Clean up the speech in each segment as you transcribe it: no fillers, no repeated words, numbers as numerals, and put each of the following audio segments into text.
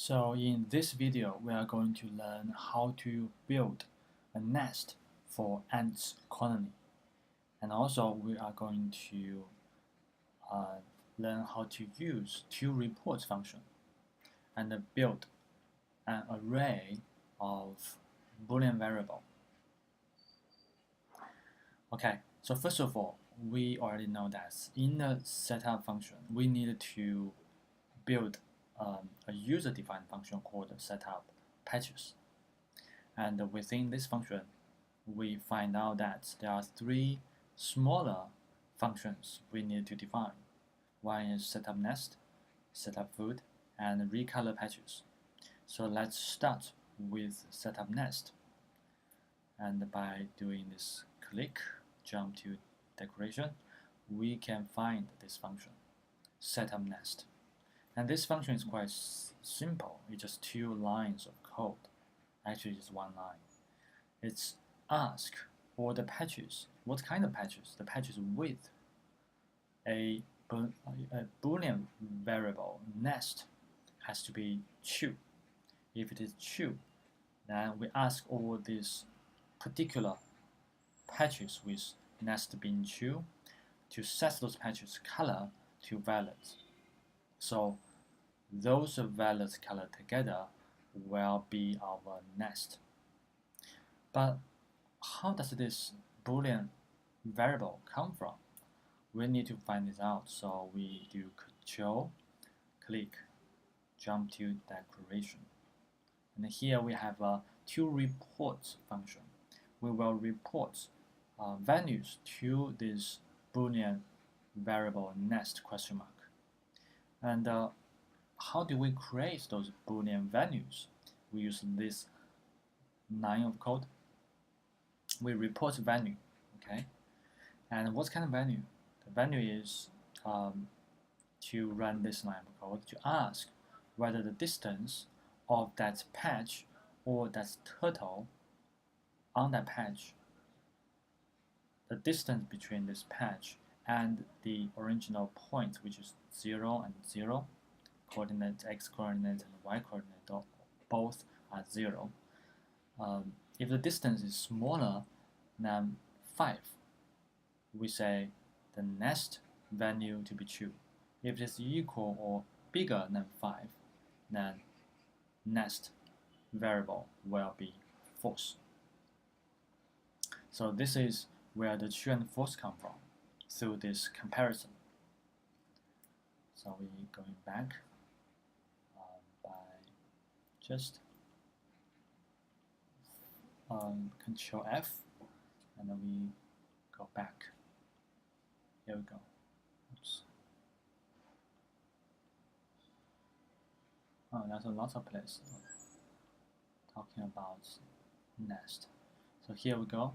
So in this video, we are going to learn how to build a nest for ants colony. And also we are going to learn how to use toReport function and build an array of Boolean variable. Okay, so first of all, we already know that in the setup function, we need to build a user-defined function called setup patches. And within this function, we find out that there are three smaller functions we need to define. One is setup nest, setup food, and recolor patches. So let's start with setup nest. And by doing this click, jump to decoration, we can find this function, setup nest. And this function is quite simple. It's just two lines of code. Actually, just one line. It's ask all the patches. What kind of patches? The patches with a Boolean variable nest has to be true. If it is true, then we ask all these particular patches with nest being true to set those patches color to violet. So those violet color together will be our nest. But how does this Boolean variable come from? We need to find this out. So we do Control, click, jump to declaration. And here we have a toReport function. We will report values to this Boolean variable nest question mark. And how do we create those Boolean values? We use this line of code. We report value, okay? And what kind of value? The value is to run this line of code to ask whether the distance of that patch or that turtle on that patch, the distance between this patch and the original point, which is 0 and 0, coordinate, x coordinate and y coordinate, both are 0. If the distance is smaller than 5, we say the nest value to be true. If it is equal or bigger than 5, then nest variable will be false. So this is where the true and false come from, through this comparison. So we going back by just Control F, and then we go back. Here we go. Oops. Oh, there's a lot of places talking about nest. So here we go.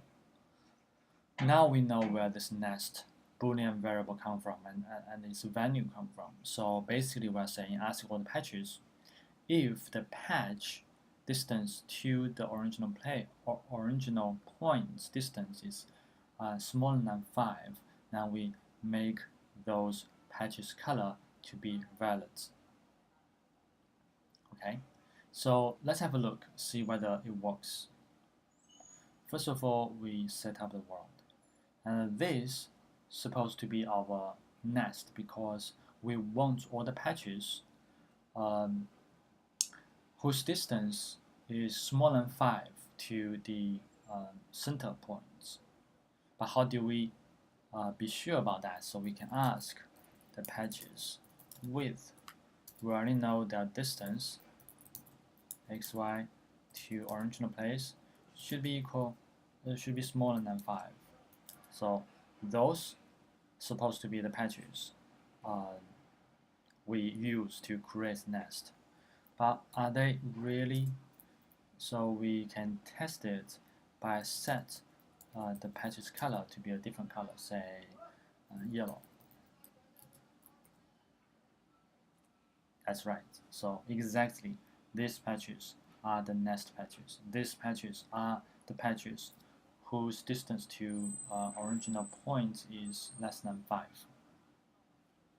Now we know where this nest Boolean variable come from and its value come from. So basically we're saying ask all the patches. If the patch distance to the original point's distance is smaller than 5, then we make those patches color to be violet. Okay, so let's have a look, see whether it works. First of all, we set up the world. And this is supposed to be our nest because we want all the patches whose distance is smaller than 5 to the center points. But how do we be sure about that? So we can ask the patches width. We already know their distance, xy to original place, should be smaller than 5. So those supposed to be the patches we use to create nest. But are they really? So we can test it by set the patches color to be a different color, say yellow. That's right. So exactly, these patches are the nest patches. These patches are the patches whose distance to original point is less than 5.